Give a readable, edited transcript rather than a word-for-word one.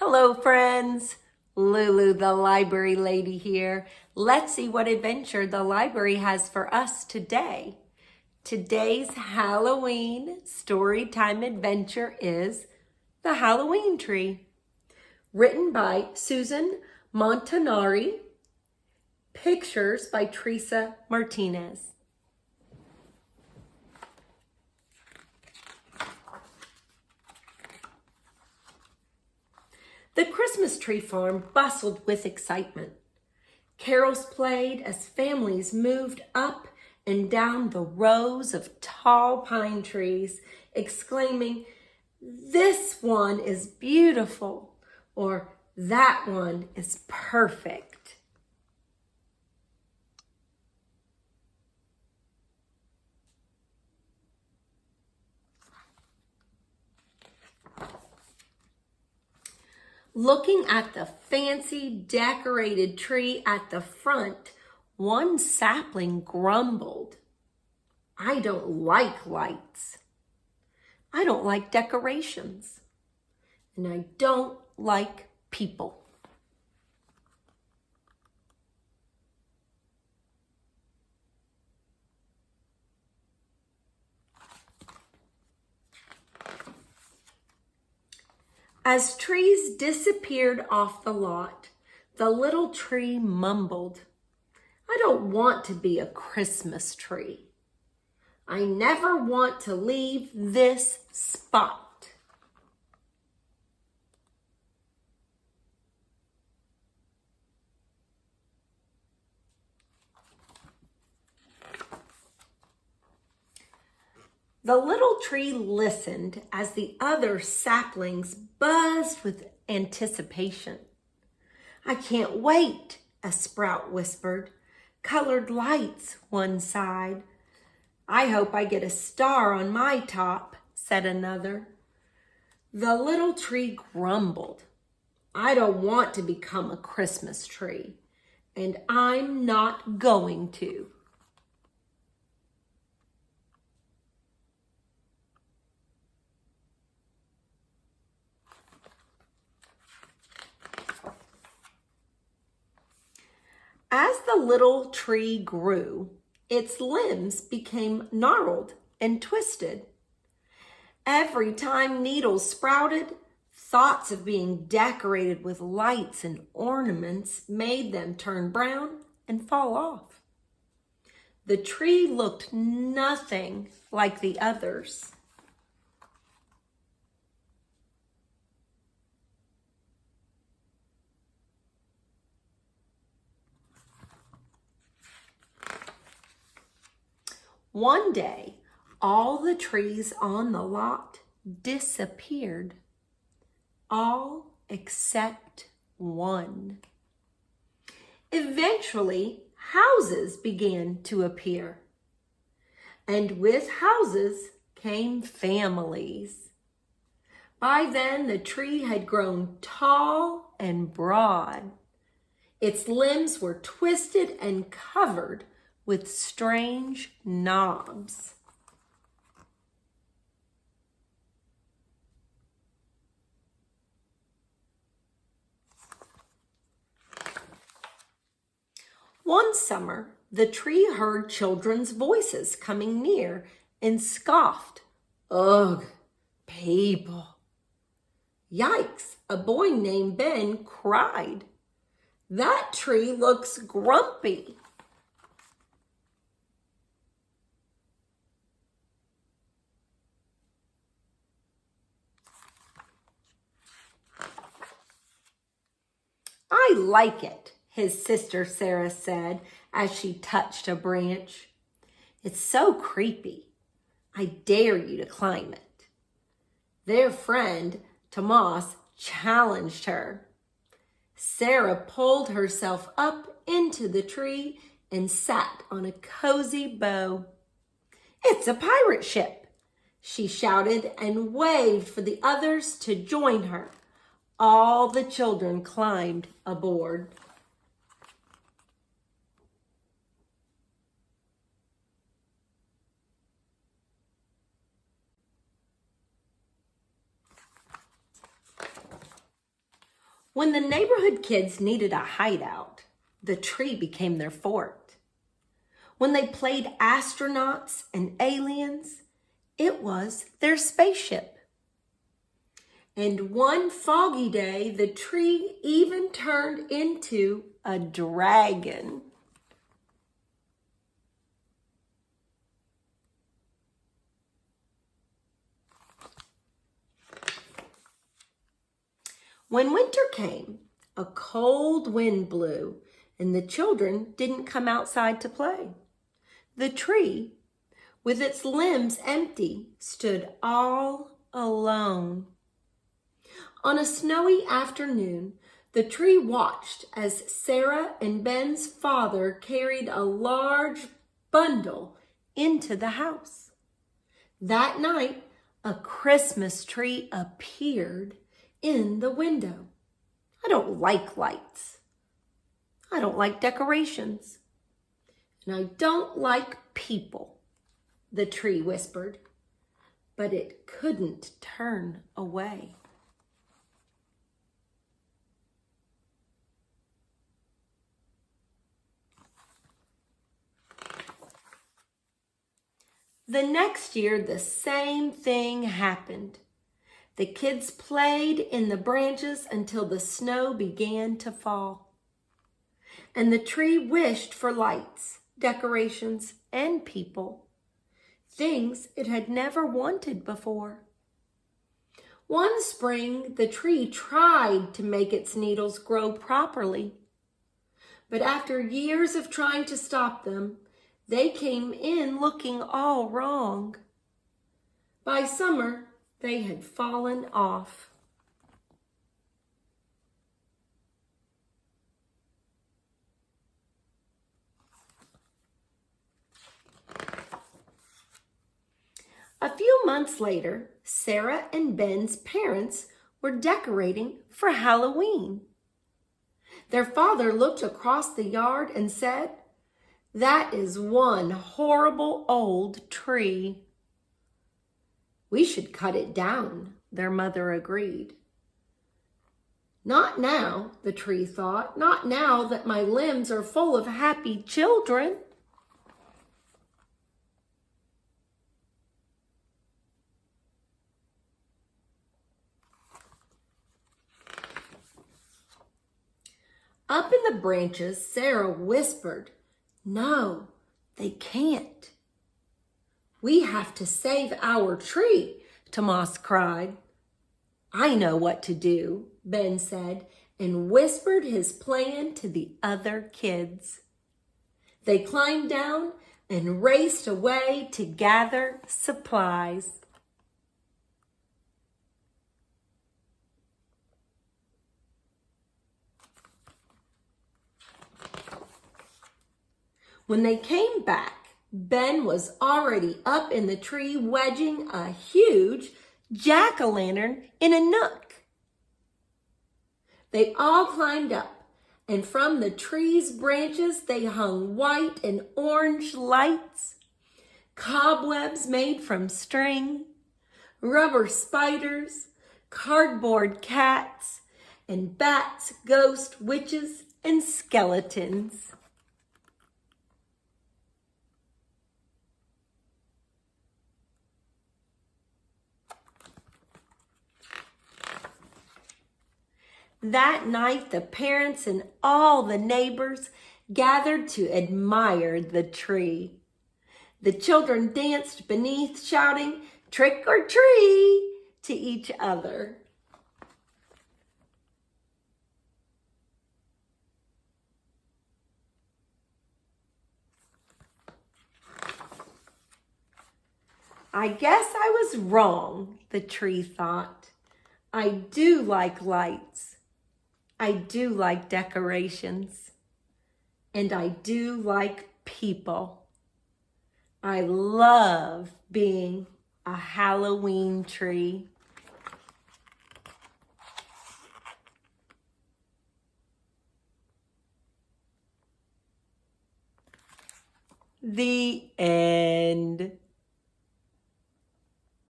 Hello friends, Lulu the library lady here. Let's see what adventure the library has for us today. Today's Halloween storytime adventure is The Halloween Tree, written by Susan Montanari, pictures by Terrsa Martinez. The Christmas tree farm bustled with excitement. Carols played as families moved up and down the rows of tall pine trees, exclaiming, "This one is beautiful," or "That one is perfect." Looking at the fancy decorated tree at the front, one sapling grumbled, "I don't like lights. I don't like decorations. And I don't like people." As trees disappeared off the lot, the little tree mumbled, "I don't want to be a Christmas tree. I never want to leave this spot." The little tree listened as the other saplings buzzed with anticipation. "I can't wait," a sprout whispered. "Colored lights," one sighed. "I hope I get a star on my top," said another. The little tree grumbled, "I don't want to become a Christmas tree, and I'm not going to." As the little tree grew, its limbs became gnarled and twisted. Every time needles sprouted, thoughts of being decorated with lights and ornaments made them turn brown and fall off. The tree looked nothing like the others. One day, all the trees on the lot disappeared. All except one. Eventually, houses began to appear. And with houses came families. By then, the tree had grown tall and broad. Its limbs were twisted and covered with strange knobs. One summer, the tree heard children's voices coming near and scoffed, "Ugh, people." Yikes, a boy named Ben cried, "That tree looks grumpy." "I like it," his sister Sarah said as she touched a branch. "It's so creepy. I dare you to climb it." Their friend Tomas challenged her. Sarah pulled herself up into the tree and sat on a cozy bough. "It's a pirate ship," she shouted and waved for the others to join her. All the children climbed aboard. When the neighborhood kids needed a hideout, the tree became their fort. When they played astronauts and aliens, it was their spaceship. And one foggy day, the tree even turned into a dragon. When winter came, a cold wind blew, and the children didn't come outside to play. The tree, with its limbs empty, stood all alone. On a snowy afternoon, the tree watched as Sarah and Ben's father carried a large bundle into the house. That night, a Christmas tree appeared in the window. I don't like lights. I don't like decorations. And I don't like people, the tree whispered, but it couldn't turn away. The next year, the same thing happened. The kids played in the branches until the snow began to fall. And the tree wished for lights, decorations, and people, things it had never wanted before. One spring, the tree tried to make its needles grow properly. But after years of trying to stop them, they came in looking all wrong. By summer, they had fallen off. A few months later, Sarah and Ben's parents were decorating for Halloween. Their father looked across the yard and said, "That is one horrible old tree." "We should cut it down," their mother agreed. "Not now," the tree thought, "not now that my limbs are full of happy children." Up in the branches, Sarah whispered, "No, they can't." "We have to save our tree," Tomas cried. "I know what to do," Ben said, and whispered his plan to the other kids. They climbed down and raced away to gather supplies. When they came back, Ben was already up in the tree wedging a huge jack-o'-lantern in a nook. They all climbed up, and from the tree's branches they hung white and orange lights, cobwebs made from string, rubber spiders, cardboard cats, and bats, ghosts, witches, and skeletons. That night, the parents and all the neighbors gathered to admire the tree. The children danced beneath, shouting, "Trick or treat," to each other. "I guess I was wrong," the tree thought. "I do like lights. I do like decorations. And I do like people. I love being a Halloween tree." The end.